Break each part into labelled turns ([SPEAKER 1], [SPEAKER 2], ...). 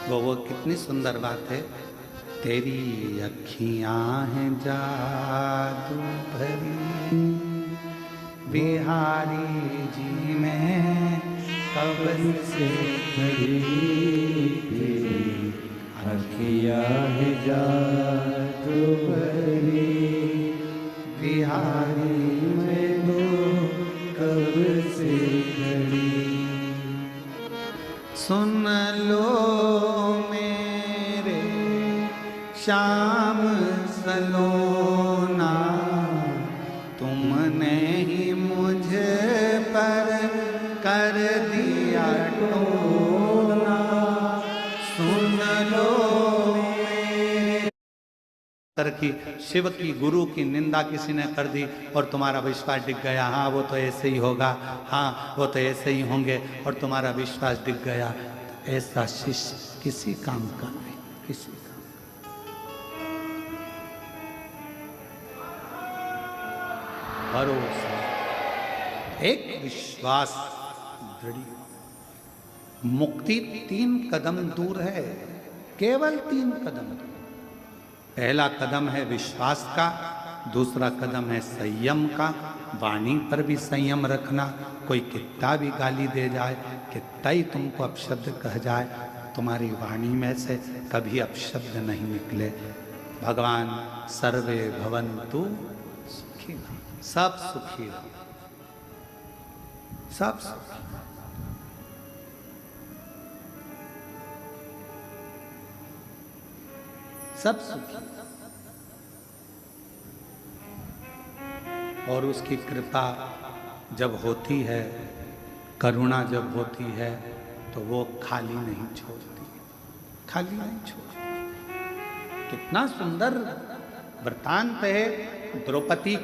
[SPEAKER 1] वो कितनी सुंदर बात है। तेरी अखियां हैं जादू भरी, बिहारी जी में कब से
[SPEAKER 2] तेरी अखियां हैं जादू भरी,
[SPEAKER 1] बिहारी में
[SPEAKER 2] तो कब से खड़ी।
[SPEAKER 1] सुन लो मेरे श्याम सलोना, तुमने ही मुझ पर कर दिया टोना। सुन लो की शिव की गुरु की निंदा किसी ने कर दी और तुम्हारा विश्वास डिग गया। हाँ वो तो ऐसे ही होगा, हाँ वो तो ऐसे ही होंगे, और तुम्हारा विश्वास डिग गया। तो ऐसा शिष्य किसी काम का नहीं, किसी का। भरोसा, एक विश्वास दृढ़। मुक्ति 3 कदम दूर है, केवल 3 कदम दूर। पहला कदम है विश्वास का, दूसरा कदम है संयम का। वाणी पर भी संयम रखना। कोई कितना भी गाली दे जाए, कितना ही तुमको अपशब्द कह जाए, तुम्हारी वाणी में से कभी अपशब्द नहीं निकले। भगवान सर्वे भवन्तु सुखी, सब सुखी रहो, सब सुखी। सब सुखी। और उसकी कृपा जब होती है, करुणा जब होती है, तो वो खाली नहीं छोड़ती, खाली नहीं छोड़ती। कितना सुंदर वृतांत है। द्रौपदी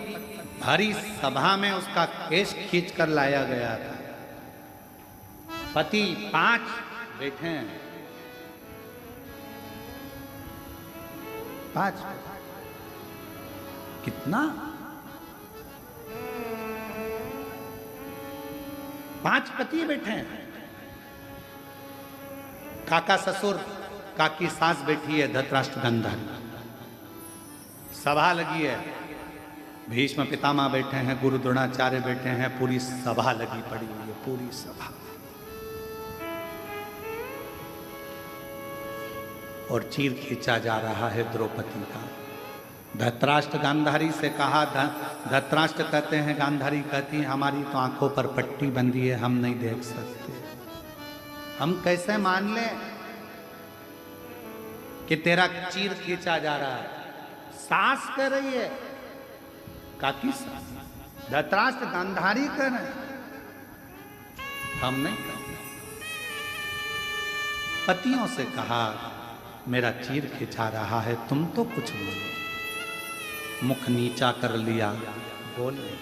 [SPEAKER 1] भारी सभा में उसका केश खींच कर लाया गया था। पति 5 बैठे हैं, 5, कितना 5 पति बैठे हैं। काका ससुर, काकी सास बैठी है, धृतराष्ट्र गांधारी। सभा लगी है, भीष्म पितामह बैठे हैं, गुरु द्रोणाचार्य बैठे हैं, पूरी सभा लगी पड़ी हुई है, पूरी सभा। और चीर खींचा जा रहा है द्रौपदी का। धृतराष्ट्र गांधारी से कहा, धृतराष्ट्र कहते हैं, गांधारी कहती है, हमारी तो आंखों पर पट्टी बंधी है, हम नहीं देख सकते। हम कैसे मान लें कि तेरा चीर खींचा जा रहा है? सास कर रही है, काकी सास, धृतराष्ट्र गांधारी कर रहे हैं, हम नहीं कर। पतियों से कहा, मेरा चीर खिंचा रहा है, तुम तो कुछ बोलो। मुख नीचा कर लिया, बोल नहीं।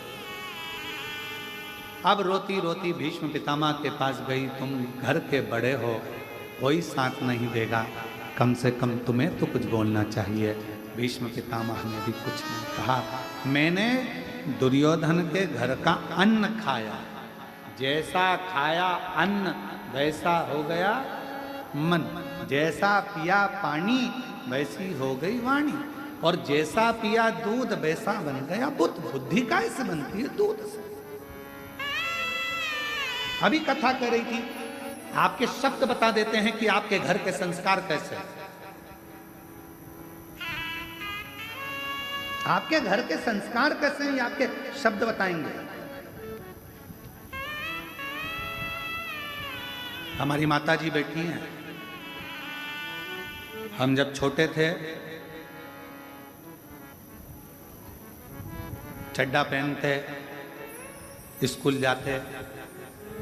[SPEAKER 1] अब रोती रोती भीष्म पितामह के पास गई, तुम घर के बड़े हो, कोई साथ नहीं देगा, कम से कम तुम्हें तो कुछ बोलना चाहिए। भीष्म पितामह ने भी कुछ नहीं कहा। मैंने दुर्योधन के घर का अन्न खाया, जैसा खाया अन्न वैसा हो गया मन, जैसा पिया पानी वैसी हो गई वाणी, और जैसा पिया दूध वैसा बन गया बुद्धि। बुद्धि कैसे बनती है? दूध से। अभी कथा कर रही थी, आपके शब्द बता देते हैं कि आपके घर के संस्कार कैसे हैं। आपके घर के संस्कार कैसे हैं, आपके शब्द बताएंगे। हमारी माता जी बैठी हैं। हम जब छोटे थे, चड्डा पहनते, स्कूल जाते,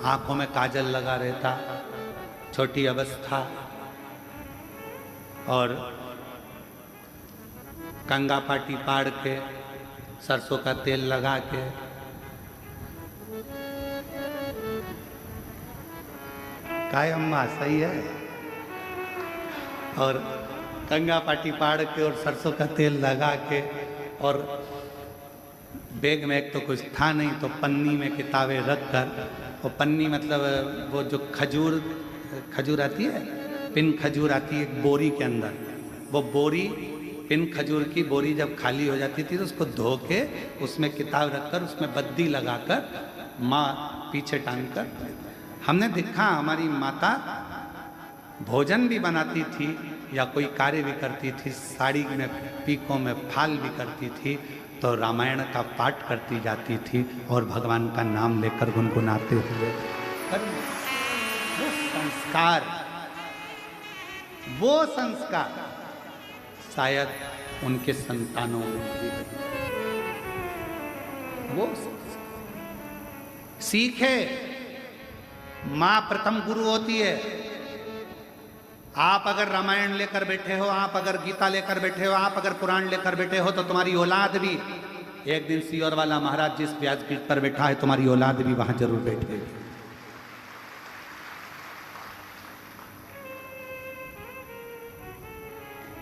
[SPEAKER 1] आंखों में काजल लगा रहता, छोटी अवस्था, और कंगा पाटी पाड़ के, सरसों का तेल लगा के, काय अम्मा सही है, और कंगा पाटी पाड़ के और सरसों का तेल लगा के, और बैग में एक तो कुछ था नहीं, तो पन्नी में किताबें रख कर, और पन्नी मतलब वो जो खजूर आती है पिन खजूर आती है एक बोरी के अंदर, वो बोरी पिन खजूर की बोरी जब खाली हो जाती थी तो उसको धो के उसमें किताब रखकर उसमें बत्ती लगाकर माँ पीछे टांग कर, हमने देखा हमारी माता भोजन भी बनाती थी या कोई कार्य भी करती थी, साड़ी में पीकों में फाल भी करती थी, तो रामायण का पाठ करती जाती थी और भगवान का नाम लेकर गुनगुनाते हुए वो संस्कार शायद उनके संतानों में भी वो सीखे। मां प्रथम गुरु होती है। आप अगर रामायण लेकर बैठे हो, आप अगर गीता लेकर बैठे हो, आप अगर पुराण लेकर बैठे हो, तो तुम्हारी औलाद भी एक दिन सियोर वाला महाराज जिस व्यासपीठ पर बैठा है, तुम्हारी औलाद भी वहां जरूर बैठेगी।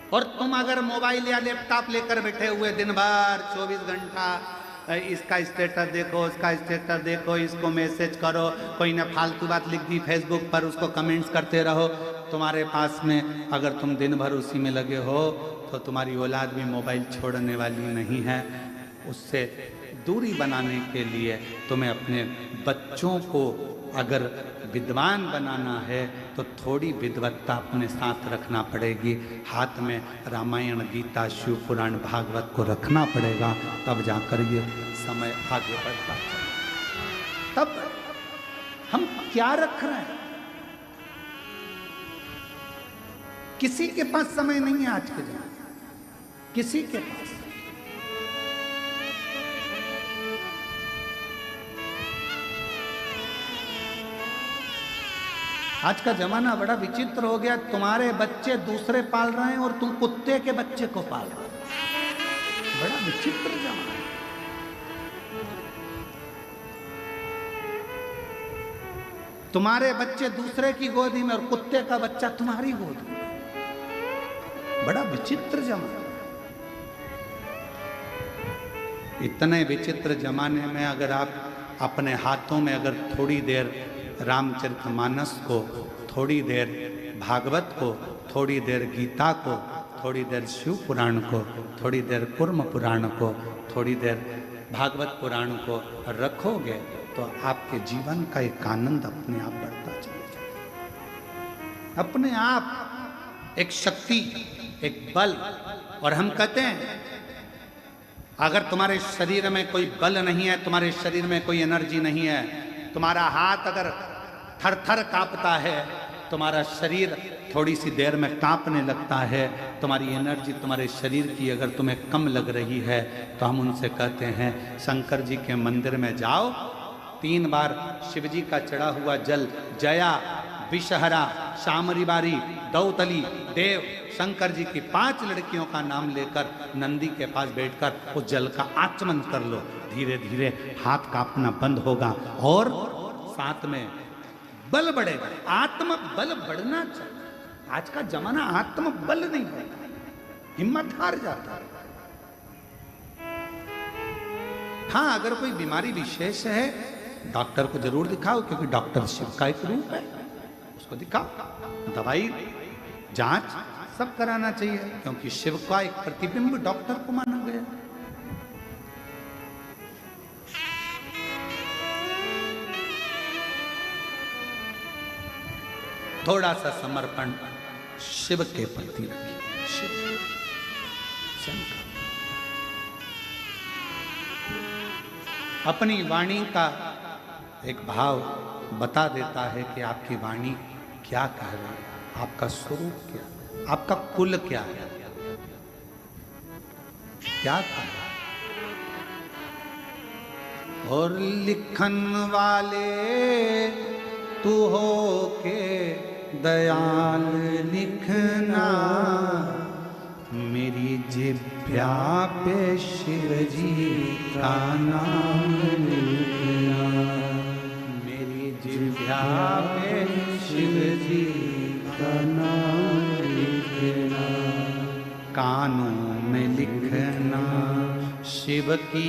[SPEAKER 1] और तुम अगर मोबाइल या लैपटॉप लेकर बैठे हुए दिन भर 24 घंटा इसका स्टेटस देखो, उसका स्टेटस देखो, इसको मैसेज करो, कोई ने फालतू बात लिख दी फेसबुक पर, उसको कमेंट्स करते रहो, तुम्हारे पास में अगर तुम दिन भर उसी में लगे हो तो तुम्हारी औलाद भी मोबाइल छोड़ने वाली नहीं है। उससे दूरी बनाने के लिए तुम्हें अपने बच्चों को अगर विद्वान बनाना है तो थोड़ी विद्वत्ता अपने साथ रखना पड़ेगी। हाथ में रामायण, गीता, शिव पुराण, भागवत को रखना पड़ेगा, तब जाकर ये समय आगे बढ़ता है। तब हम क्या रख रहे हैं? किसी के पास समय नहीं है आज के दिन, किसी के पास। आज का जमाना बड़ा विचित्र हो गया। तुम्हारे बच्चे दूसरे पाल रहे हैं और तुम कुत्ते के बच्चे को पाल रहे हो। बड़ा विचित्र जमाना। तुम्हारे बच्चे दूसरे की गोदी में और कुत्ते का बच्चा तुम्हारी गोदी में। बड़ा विचित्र जमाना। इतने विचित्र जमाने में अगर आप अपने हाथों में अगर थोड़ी देर रामचरितमानस को, थोड़ी देर भागवत को, थोड़ी देर गीता को, थोड़ी देर शिव पुराण को, थोड़ी देर कुर्म पुराण को, थोड़ी देर भागवत पुराण को रखोगे तो आपके जीवन का एक आनंद अपने आप बढ़ता चलेगा। अपने आप एक शक्ति, एक बल। और हम कहते हैं अगर तुम्हारे शरीर में कोई बल नहीं है, तुम्हारे शरीर में कोई एनर्जी नहीं है, तुम्हारा हाथ अगर थर थर कांपता है, तुम्हारा शरीर थोड़ी सी देर में कांपने लगता है, तुम्हारी एनर्जी तुम्हारे शरीर की अगर तुम्हें कम लग रही है, तो हम उनसे कहते हैं शंकर जी के मंदिर में जाओ, 3 बार शिव जी का चढ़ा हुआ जल जया, विषहरा, शामरी बारी, दौतली, देव, शंकर जी की 5 लड़कियों का नाम लेकर नंदी के पास बैठकर उस जल का आचमन कर लो। धीरे धीरे हाथ कांपना बंद होगा और साथ में बल बढ़ेगा। आत्म बल बढ़ना चाहिए। आज का जमाना आत्म बल नहीं बढ़ता, हिम्मत हार जाता है। हाँ, अगर कोई बीमारी विशेष है डॉक्टर को जरूर दिखाओ, क्योंकि डॉक्टर शिव का एक रूप है, उसको दिखाओ। दवाई, जांच सब कराना चाहिए, क्योंकि शिव का एक प्रतिबिंब डॉक्टर को माना गया। थोड़ा सा समर्पण शिव के प्रति रखिए। शिव, शंकर। अपनी वाणी का एक भाव बता देता है कि आपकी वाणी क्या कह रही है, आपका स्वरूप क्या, आपका कुल क्या है, क्या कह रहा है। और लिखन वाले तू हो के दयाल लिखना, मेरी जिभ्या पे शिव जी का नाम लिखना, मेरी जिभ्या पे शिव जी का नाम लिखना, कानों में लिखना शिव की